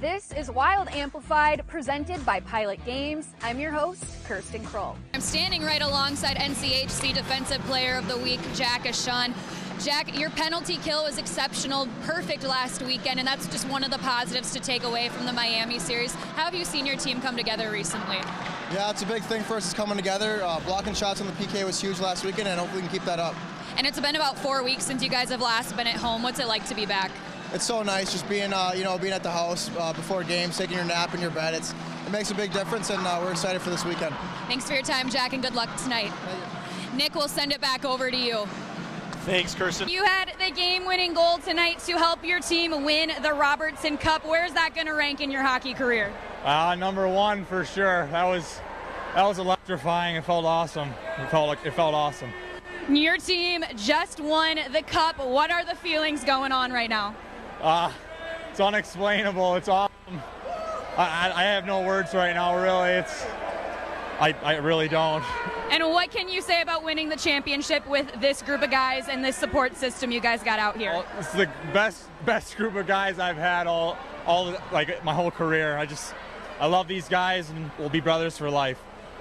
This is Wild Amplified, presented by Pilot Games. I'm your host, Kirsten Krull. I'm standing right alongside NCHC Defensive Player of the Week, Jack Ashun. Jack, your penalty kill was exceptional, perfect last weekend, and that's just one of the positives to take away from the Miami series. How have you seen your team come together recently? Yeah, it's a big thing for us coming together. Blocking shots on the PK was huge last weekend, and hopefully we can keep that up. And it's been about 4 weeks since you guys have last been at home. What's it like to be back? It's so nice just being, being at the house before games, taking your nap in your bed. It makes a big difference, and we're excited for this weekend. Thanks for your time, Jack, and good luck tonight. Nick, we'll send it back over to you. Thanks, Kirsten. You had the game-winning goal tonight to help your team win the Robertson Cup. Where's that going to rank in your hockey career? Number one for sure. That was electrifying. It felt awesome. It felt awesome. Your team just won the cup. What are the feelings going on right now? It's unexplainable. It's awesome. I have no words right now, really. I really don't. And what can you say about winning the championship with this group of guys and this support system you guys got out here? It's the best group of guys I've had all my whole career. I love these guys, and we'll be brothers for life.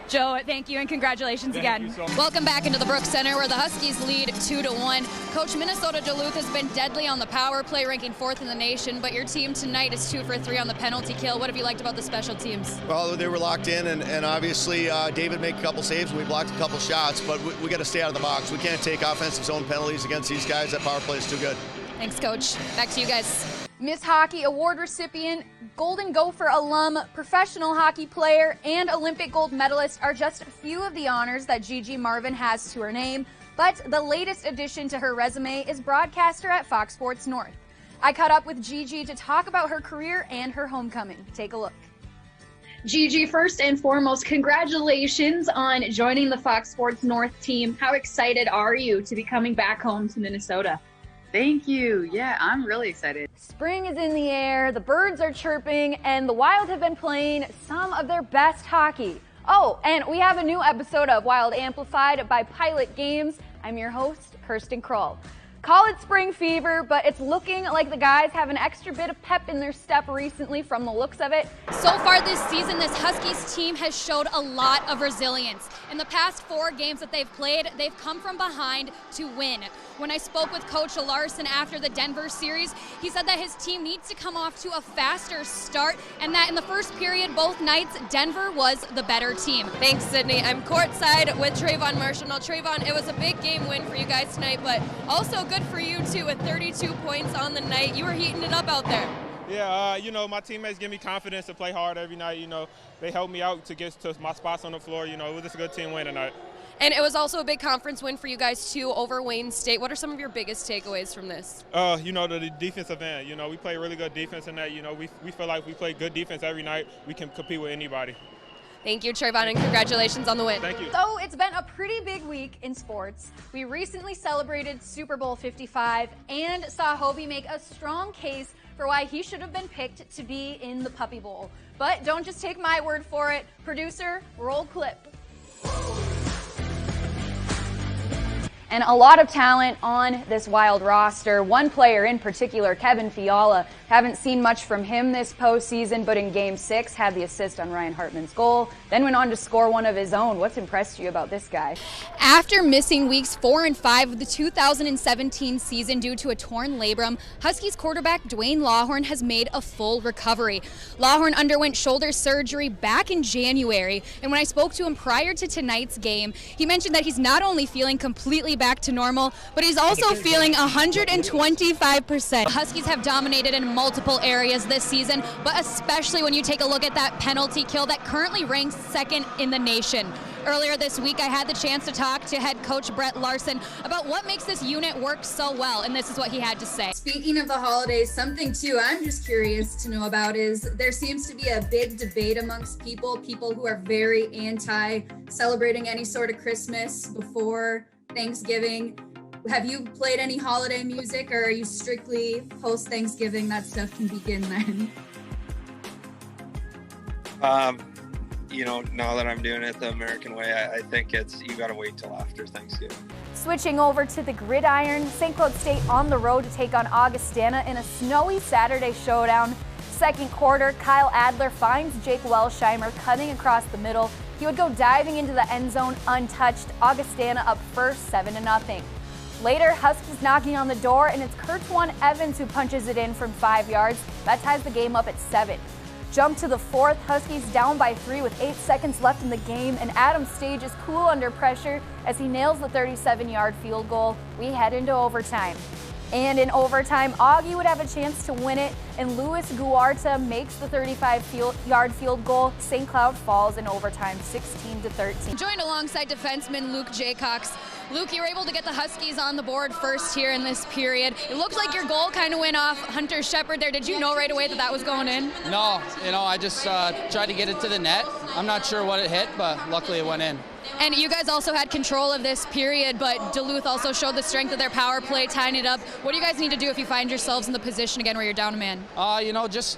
Joe, thank you and congratulations again. You so much. Welcome back into the Brooks Center, where the Huskies lead 2-1. Coach, Minnesota Duluth has been deadly on the power play, ranking 4th in the nation, but your team tonight is 2 for 3 on the penalty kill. What have you liked about the special teams? Well, they were locked in, and obviously David made a couple saves and we blocked a couple shots, but we got to stay out of the box. We can't take offensive zone penalties against these guys. That power play is too good. Thanks, Coach. Back to you guys. Miss Hockey Award recipient, Golden Gopher alum, professional hockey player, and Olympic gold medalist are just a few of the honors that Gigi Marvin has to her name, but the latest addition to her resume is broadcaster at Fox Sports North. I caught up with Gigi to talk about her career and her homecoming. Take a look. Gigi, first and foremost, congratulations on joining the Fox Sports North team. How excited are you to be coming back home to Minnesota? Thank you. Yeah, I'm really excited. Spring is in the air, the birds are chirping, and the Wild have been playing some of their best hockey. Oh, and we have a new episode of Wild Amplified by Pilot Games. I'm your host, Kirsten Krull. Call it spring fever, but it's looking like the guys have an extra bit of pep in their step recently from the looks of it. So far this season, this Huskies team has showed a lot of resilience. In the past 4 games that they've played, they've come from behind to win. When I spoke with Coach Larson after the Denver series, he said that his team needs to come off to a faster start, and that in the first period, both nights, Denver was the better team. Thanks, Sydney. I'm courtside with Trayvon Marshall. Now, Trayvon, it was a big game win for you guys tonight, but also good for you, too, with 32 points on the night. You were heating it up out there. Yeah, my teammates give me confidence to play hard every night. They help me out to get to my spots on the floor. It was just a good team win tonight. And it was also a big conference win for you guys, too, over Wayne State. What are some of your biggest takeaways from this? The defensive end. We play really good defense in that. We feel like we play good defense every night. We can compete with anybody. Thank you, Trayvon, and congratulations on the win. Thank you. So it's been a pretty big week in sports. We recently celebrated Super Bowl 55 and saw Hobie make a strong case for why he should have been picked to be in the Puppy Bowl. But don't just take my word for it. Producer, roll clip. And a lot of talent on this Wild roster. One player in particular, Kevin Fiala. Haven't seen much from him this postseason, but in Game 6 had the assist on Ryan Hartman's goal, then went on to score one of his own. What's impressed you about this guy? After missing weeks 4 and 5 of the 2017 season due to a torn labrum, Huskies quarterback Dwayne Lawhorn has made a full recovery. Lawhorn underwent shoulder surgery back in January, and when I spoke to him prior to tonight's game, he mentioned that he's not only feeling completely back to normal, but he's also feeling 125%. Huskies have dominated in multiple areas this season, but especially when you take a look at that penalty kill that currently ranks 2nd in the nation. Earlier this week, I had the chance to talk to head coach Brett Larson about what makes this unit work so well, and this is what he had to say. Speaking of the holidays, something too I'm just curious to know about is there seems to be a big debate amongst people who are very anti-celebrating any sort of Christmas before Thanksgiving. Have you played any holiday music, or are you strictly post-Thanksgiving, that stuff can begin then? Now that I'm doing it the American way, I think you got to wait till after Thanksgiving. Switching over to the gridiron, St. Cloud State on the road to take on Augustana in a snowy Saturday showdown. Second quarter, Kyle Adler finds Jake Welsheimer cutting across the middle. He would go diving into the end zone untouched. Augustana up first, 7-0. Later, Huskies knocking on the door, and it's Kurtwan Evans who punches it in from 5 yards. That ties the game up at 7. Jump to the fourth, Huskies down by 3 with 8 seconds left in the game, and Adam Stage is cool under pressure as he nails the 37-yard field goal. We head into overtime. And in overtime, Augie would have a chance to win it, and Luis Guarta makes the 35-yard field goal. St. Cloud falls in overtime, 16-13. Joined alongside defenseman Luke Jaycox. Luke, you were able to get the Huskies on the board first here in this period. It looked like your goal kind of went off Hunter Shepard there. Did you know right away that that was going in? No, I just tried to get it to the net. I'm not sure what it hit, but luckily it went in. And you guys also had control of this period, but Duluth also showed the strength of their power play, tying it up. What do you guys need to do if you find yourselves in the position again where you're down a man? Just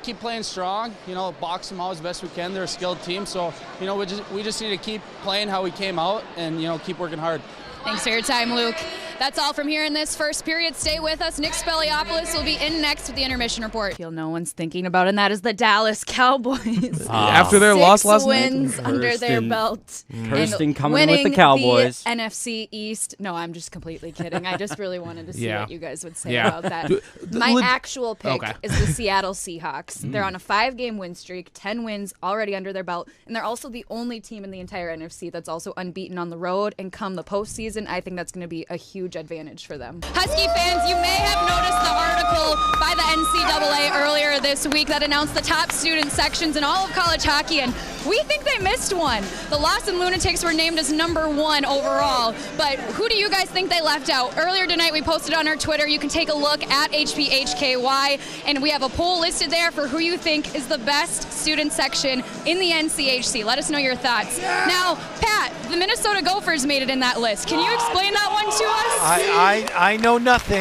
keep playing strong. Box them out as best we can. They're a skilled team, so we just need to keep playing how we came out and keep working hard. Thanks for your time, Luke. That's all from here in this first period. Stay with us. Nick Speliopoulos will be in next with the intermission report. Feel no one's thinking about, and that is the Dallas Cowboys. After their loss last night. 6 wins under their belt. Kirsten coming with the Cowboys. The NFC East. No, I'm just completely kidding. I just really wanted to see what you guys would say about that. My actual pick is the Seattle Seahawks. They're on a 5-game win streak, 10 wins already under their belt, and they're also the only team in the entire NFC that's also unbeaten on the road. And come the postseason, I think that's going to be a huge advantage for them. Husky fans, you may have noticed the article by the NCAA earlier this week that announced the top student sections in all of college hockey, and we think they missed one. The Lawson Lunatics were named as #1 overall, but who do you guys think they left out? Earlier tonight we posted on our Twitter. You can take a look at HPHKY, and we have a poll listed there for who you think is the best student section in the NCHC. Let us know your thoughts. Now, Pat, the Minnesota Gophers made it in that list. Can you explain that one to us? I know nothing.